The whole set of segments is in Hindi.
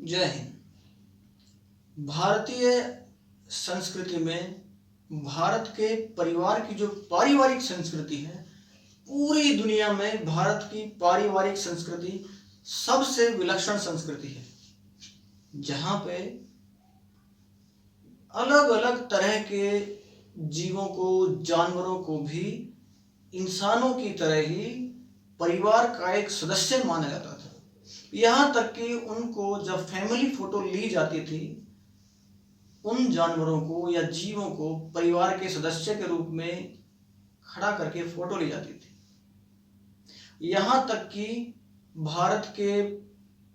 जय हिंद। भारतीय संस्कृति में भारत के परिवार की जो पारिवारिक संस्कृति है, पूरी दुनिया में भारत की पारिवारिक संस्कृति सबसे विलक्षण संस्कृति है, जहाँ पे अलग अलग तरह के जीवों को, जानवरों को भी इंसानों की तरह ही परिवार का एक सदस्य माना जाता था। यहाँ तक कि उनको जब फैमिली फोटो ली जाती थी, उन जानवरों को या जीवों को परिवार के सदस्य के रूप में खड़ा करके फोटो ली जाती थी। यहाँ तक कि भारत के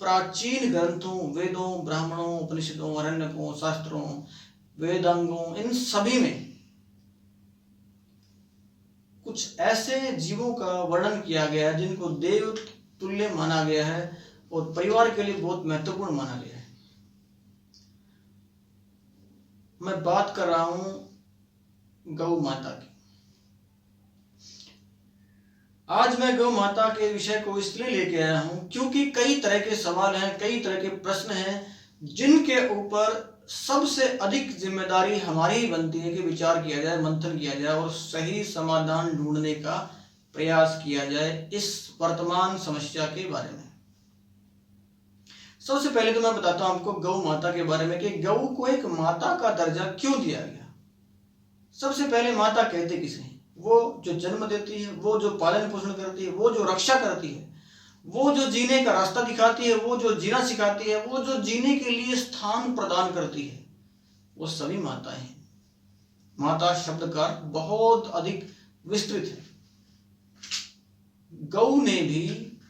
प्राचीन ग्रंथों, वेदों, ब्राह्मणों, उपनिषदों, आरण्यकों, शास्त्रों, वेदांगों, इन सभी में कुछ ऐसे जीवों का वर्णन किया गया है जिनको देव तुल्य माना गया है और परिवार के लिए बहुत महत्वपूर्ण माना गया है। मैं बात कर रहा हूं गौ माता की। आज मैं गौ माता के विषय को इसलिए लेके आया हूं क्योंकि कई तरह के सवाल हैं, कई तरह के प्रश्न हैं, जिनके ऊपर सबसे अधिक जिम्मेदारी हमारी ही बनती है कि विचार किया जाए, मंथन किया जाए और सही समाधान ढूंढने का प्रयास किया जाए इस वर्तमान समस्या के बारे में। सबसे पहले तो मैं बताता हूं आपको गौ माता के बारे में कि गौ को एक माता का दर्जा क्यों दिया गया। सबसे पहले माता कहते किसे हैं? वो जो जन्म देती है, वो जो पालन पोषण करती है, वो जो रक्षा करती है, वो जो जीने का रास्ता दिखाती है, वो जो जीना सिखाती है, वो जो जीने के लिए स्थान प्रदान करती है, वो सभी माताएं हैं। माता शब्द का बहुत अधिक विस्तृत है। गौ ने भी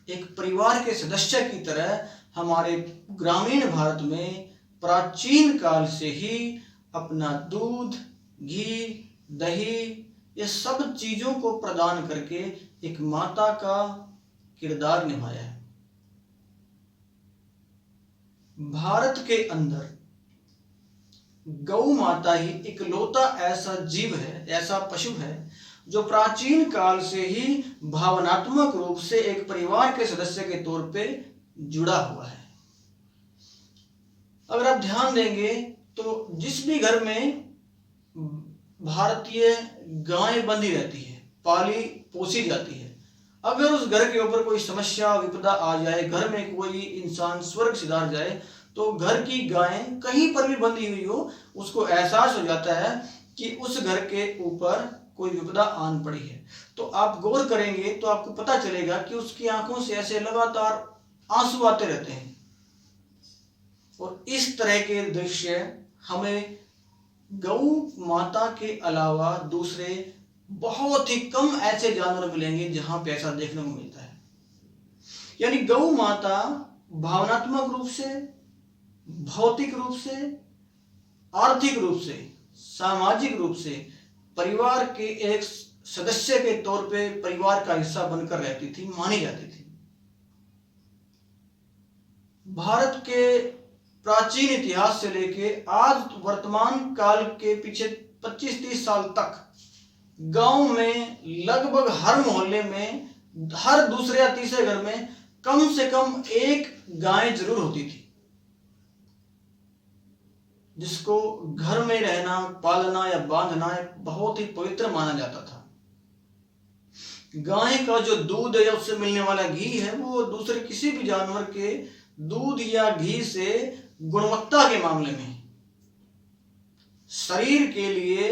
एक परिवार के सदस्य की तरह हमारे ग्रामीण भारत में प्राचीन काल से ही अपना दूध, घी, दही, ये सब चीजों को प्रदान करके एक माता का किरदार निभाया है। भारत के अंदर गौ माता ही इकलौता ऐसा जीव है, ऐसा पशु है जो प्राचीन काल से ही भावनात्मक रूप से एक परिवार के सदस्य के तौर पे जुड़ा हुआ है। अगर आप ध्यान देंगे तो जिस भी घर में भारतीय गाय बंधी रहती है, पाली पोसी जाती है, अगर उस घर के ऊपर कोई समस्या विपदा आ जाए, घर में कोई इंसान स्वर्ग सिधार जाए, तो घर की गाय कहीं पर भी बंधी हुई हो, उसको एहसास हो जाता है कि उस घर के ऊपर कोई विपदा आन पड़ी है। तो आप गौर करेंगे तो आपको पता चलेगा कि उसकी आंखों से ऐसे लगातार आंसू आते रहते हैं। और इस तरह के दृश्य हमें गौ माता के अलावा दूसरे बहुत ही कम ऐसे जानवर मिलेंगे जहां पे ऐसा देखने को मिलता है। यानी गौ माता भावनात्मक रूप से, भौतिक रूप से, आर्थिक रूप से, सामाजिक रूप से परिवार के एक सदस्य के तौर पे परिवार का हिस्सा बनकर रहती थी, मानी जाती थी। भारत के प्राचीन इतिहास से लेके आज वर्तमान काल के पीछे 25-30 साल तक गांव में लगभग हर मोहल्ले में, हर दूसरे या तीसरे घर में कम से कम एक गाय जरूर होती थी, जिसको घर में रहना, पालना या बांधना बहुत ही पवित्र माना जाता था। गाय का जो दूध है या उससे मिलने वाला घी है, वो दूसरे किसी भी जानवर के दूध या घी से गुणवत्ता के मामले में, शरीर के लिए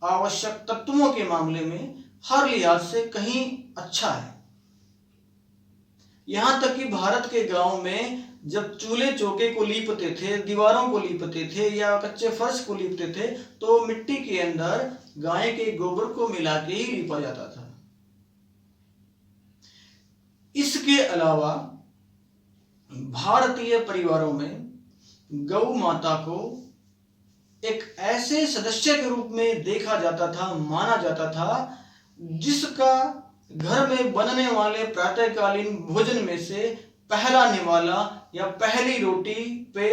आवश्यक तत्वों के मामले में हर लिहाज से कहीं अच्छा है। यहां तक कि भारत के गांव में जब चूल्हे चौके को लीपते थे, दीवारों को लीपते थे या कच्चे फर्श को लीपते थे, तो मिट्टी के अंदर गाय के गोबर को मिला के ही लीपा जाता था। इसके अलावा भारतीय परिवारों में गौ माता को एक ऐसे सदस्य के रूप में देखा जाता था, माना जाता था, जिसका घर में बनने वाले प्रातःकालीन भोजन में से पहला निवाला या पहली रोटी पे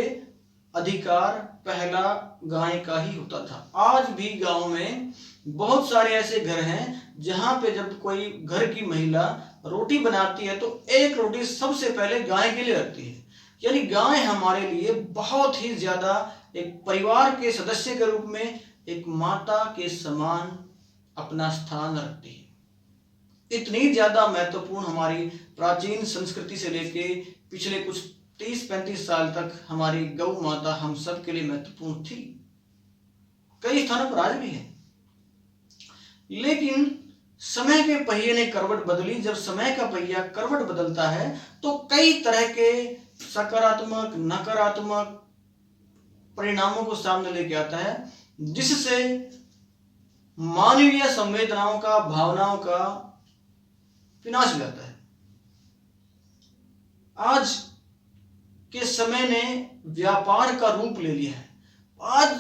अधिकार पहला गाय का ही होता था। आज भी गांव में बहुत सारे ऐसे घर हैं जहां पे जब कोई घर की महिला रोटी बनाती है तो एक रोटी सबसे पहले गाय के लिए रखती है। यानी गाय हमारे लिए बहुत ही ज्यादा एक परिवार के सदस्य के रूप में, एक माता के समान अपना स्थान रखती है। इतनी ज्यादा महत्वपूर्ण हमारी प्राचीन संस्कृति से लेके पिछले कुछ 30-35 साल तक हमारी गौ माता हम सब के लिए महत्वपूर्ण थी। कई स्थानों पर आज भी है। लेकिन समय के पहिए ने करवट बदली। जब समय का पहिया करवट बदलता है तो कई तरह के सकारात्मक नकारात्मक परिणामों को सामने लेके आता है, जिससे मानवीय संवेदनाओं का, भावनाओं का विनाश हो जाता है। आज के समय ने व्यापार का रूप ले लिया है। आज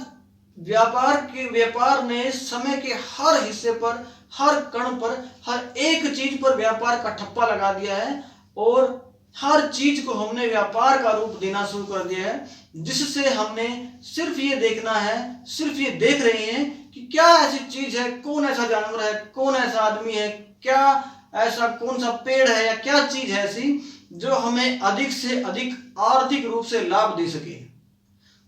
व्यापार ने समय के हर हिस्से पर, हर कण पर, हर एक चीज पर व्यापार का ठप्पा लगा दिया है और हर चीज को हमने व्यापार का रूप देना शुरू कर दिया है, जिससे हमने सिर्फ ये देखना है, सिर्फ ये देख रहे हैं कि क्या ऐसी चीज है, कौन ऐसा जानवर है, कौन ऐसा आदमी है, क्या ऐसा कौन सा पेड़ है या क्या चीज है ऐसी जो हमें अधिक से अधिक आर्थिक रूप से लाभ दे सके।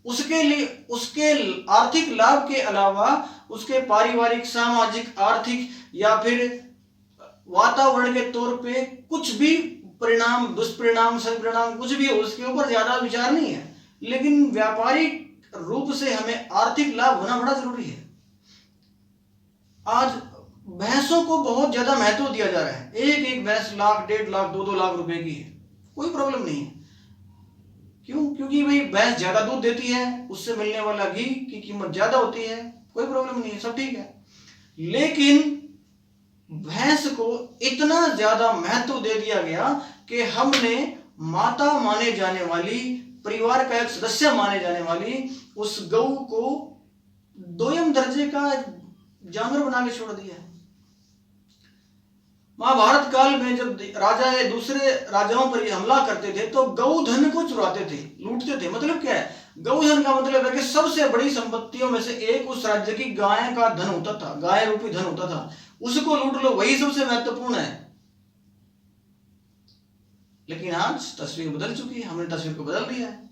उसके लिए उसके आर्थिक लाभ के अलावा उसके पारिवारिक, सामाजिक, आर्थिक या फिर वातावरण के तौर पे कुछ भी परिणाम, दुष्परिणाम, सदपरिणाम कुछ भी हो, उसके ऊपर ज्यादा विचार नहीं है। लेकिन व्यापारिक रूप से हमें आर्थिक लाभ होना बड़ा जरूरी है। आज भैंसों को बहुत ज्यादा महत्व दिया जा रहा है। एक एक भैंस लाख, 1.5 लाख, 2-2 लाख रुपए की है, कोई प्रॉब्लम नहीं है। क्यों? क्योंकि भाई भैंस ज्यादा दूध देती है, उससे मिलने वाला घी की कीमत ज्यादा होती है, कोई प्रॉब्लम नहीं है, सब ठीक है। लेकिन भैंस को इतना ज्यादा महत्व दे दिया गया कि हमने माता माने जाने वाली, परिवार का एक सदस्य माने जाने वाली उस गौ को दोयम दर्जे का जानवर बना के छोड़ दिया है। महाभारत काल में जब राजा दूसरे राजाओं पर हमला करते थे तो गौधन को चुराते थे, लूटते थे। मतलब क्या है? गौधन का मतलब है कि सबसे बड़ी संपत्तियों में से एक उस राज्य की गाय का धन होता था, गाय रूपी धन होता था, उसको लूट लो, वही सबसे महत्वपूर्ण है। लेकिन आज तस्वीर बदल चुकी है, हमने तस्वीर को बदल दिया है।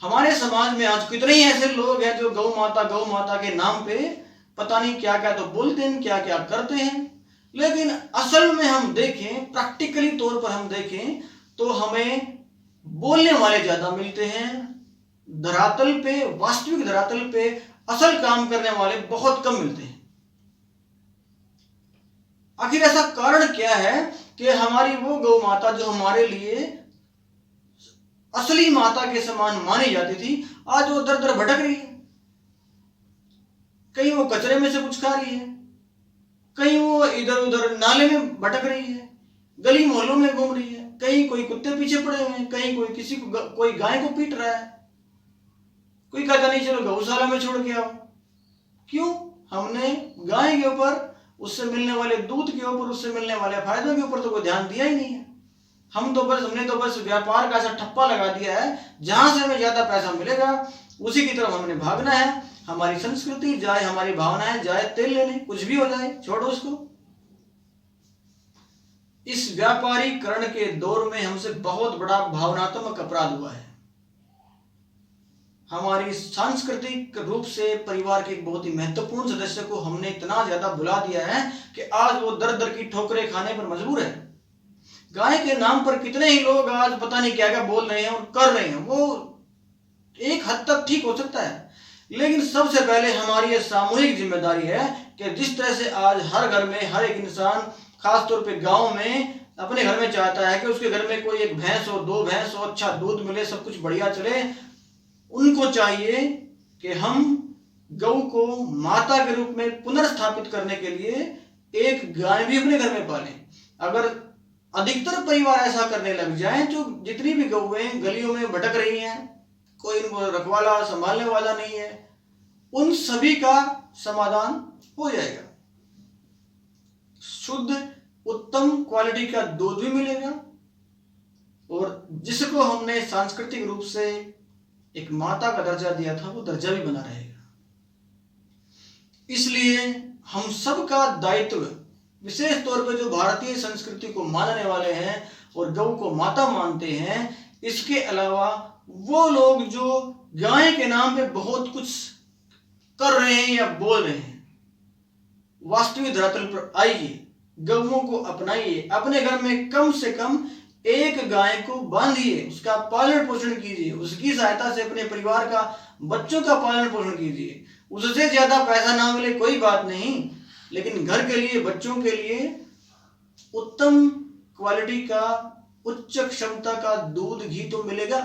हमारे समाज में आज कितने ही ऐसे लोग हैं जो गौ माता के नाम पे पता नहीं क्या क्या तो बोलते हैं, क्या क्या करते हैं। लेकिन असल में हम देखें, प्रैक्टिकली तौर पर हम देखें तो हमें बोलने वाले ज्यादा मिलते हैं, धरातल पे, वास्तविक धरातल पे असल काम करने वाले बहुत कम मिलते हैं। आखिर ऐसा कारण क्या है कि हमारी वो गौ माता जो हमारे लिए असली माता के समान मानी जाती थी, आज वो दर दर भटक रही है। कहीं वो कचरे में से कुछ खा रही है, कहीं वो इधर उधर नाले में भटक रही है, गली मोहल्लों में घूम रही है, कहीं कोई कुत्ते पीछे पड़े हुए हैं, कहीं कोई किसी को, कोई गाय को पीट रहा है, कोई कहता नहीं चलो गौशाला में छोड़ के आओ। क्यों? हमने गाय के ऊपर, उससे मिलने वाले दूध के ऊपर, उससे मिलने वाले फायदों के ऊपर तो कोई ध्यान दिया ही नहीं है। हमने तो बस व्यापार का ऐसा ठप्पा लगा दिया है, जहां से हमें ज्यादा पैसा मिलेगा उसी की तरफ हमने भागना है। हमारी संस्कृति जाए, हमारी भावनाएं जाए तेल लेने, कुछ भी हो जाए, छोड़ो उसको। इस व्यापारीकरण के दौर में हमसे बहुत बड़ा भावनात्मक अपराध हुआ है। हमारी सांस्कृतिक रूप से परिवार के एक बहुत ही महत्वपूर्ण सदस्य को हमने इतना ज्यादा भुला दिया है कि आज वो दर दर की ठोकरें खाने पर मजबूर है। गाय के नाम पर कितने ही लोग आज पता नहीं क्या क्या बोल रहे हैं और कर रहे हैं, वो एक हद तक ठीक हो सकता है। लेकिन सबसे पहले हमारी यह सामूहिक जिम्मेदारी है कि जिस तरह से आज हर घर में हर एक इंसान, खासतौर पे गांव में, अपने घर में चाहता है कि उसके घर में कोई एक भैंस हो, 2 भैंस हो, अच्छा दूध मिले, सब कुछ बढ़िया चले, उनको चाहिए कि हम गौ को माता के रूप में पुनर्स्थापित करने के लिए एक गाय भी अपने घर में पालें। अगर अधिकतर परिवार ऐसा करने लग जाएं, जो जितनी भी गौएं गलियों में भटक रही हैं, कोई इनको रखवाला संभालने वाला नहीं है, उन सभी का समाधान हो जाएगा। शुद्ध उत्तम क्वालिटी का दूध भी मिलेगा और जिसको हमने सांस्कृतिक रूप से एक माता का दर्जा दिया था, वो दर्जा भी बना रहेगा। इसलिए हम सबका दायित्व, विशेष तौर पर जो भारतीय संस्कृति को मानने वाले हैं और गौ को माता मानते हैं, इसके अलावा वो लोग जो गाय के नाम पे बहुत कुछ कर रहे हैं या बोल रहे हैं, वास्तविक धरातल पर आइए, गौओं को अपनाइए, अपने घर में कम से कम एक गाय को बांधिए, उसका पालन पोषण कीजिए, उसकी सहायता से अपने परिवार का, बच्चों का पालन पोषण कीजिए। उससे ज्यादा पैसा ना मिले कोई बात नहीं, लेकिन घर के लिए, बच्चों के लिए उत्तम क्वालिटी का, उच्च क्षमता का दूध, घी तो मिलेगा।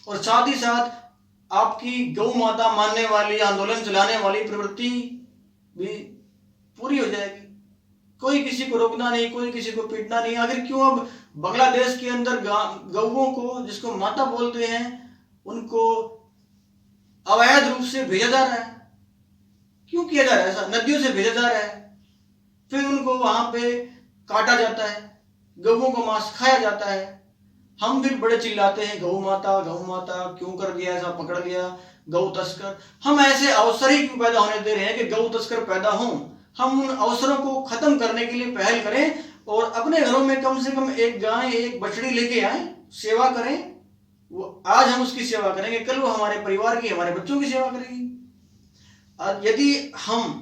और साथ ही साथ आपकी गौ माता मानने वाली, आंदोलन चलाने वाली प्रवृत्ति भी पूरी हो जाएगी। कोई किसी को रोकना नहीं, कोई किसी को पीटना नहीं। आखिर क्यों अब बांग्लादेश के अंदर गौओं को, जिसको माता बोलते हैं, उनको अवैध रूप से भेजा जा रहा है? क्यों किया जा रहा है ऐसा? नदियों से भेजा जा रहा है, फिर उनको वहां पे काटा जाता है, गौओं को मांस खाया जाता है। हम फिर बड़े चिल्लाते हैं, गौ माता, गौ माता, क्यों कर दिया ऐसा, पकड़ लिया गौ तस्कर। हम ऐसे अवसर ही क्यों पैदा होने दे रहे हैं कि गौ तस्कर पैदा हों? हम उन अवसरों को खत्म करने के लिए पहल करें और अपने घरों में कम से कम एक गाय, एक बछड़ी लेके आए, सेवा करें। वो आज हम उसकी सेवा करेंगे, कल वो हमारे परिवार की, हमारे बच्चों की सेवा करेगी। यदि हम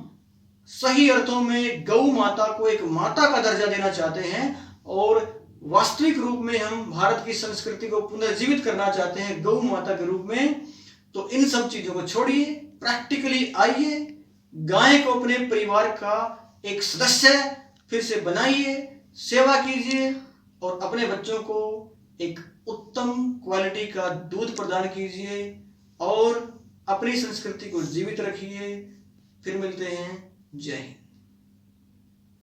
सही अर्थों में गौ माता को एक माता का दर्जा देना चाहते हैं और वास्तविक रूप में हम भारत की संस्कृति को पुनर्जीवित करना चाहते हैं गौ माता के रूप में, तो इन सब चीजों को छोड़िए, प्रैक्टिकली आइए, गाय को अपने परिवार का एक सदस्य फिर से बनाइए, सेवा कीजिए और अपने बच्चों को एक उत्तम क्वालिटी का दूध प्रदान कीजिए और अपनी संस्कृति को जीवित रखिए। फिर मिलते हैं। जय हिंद।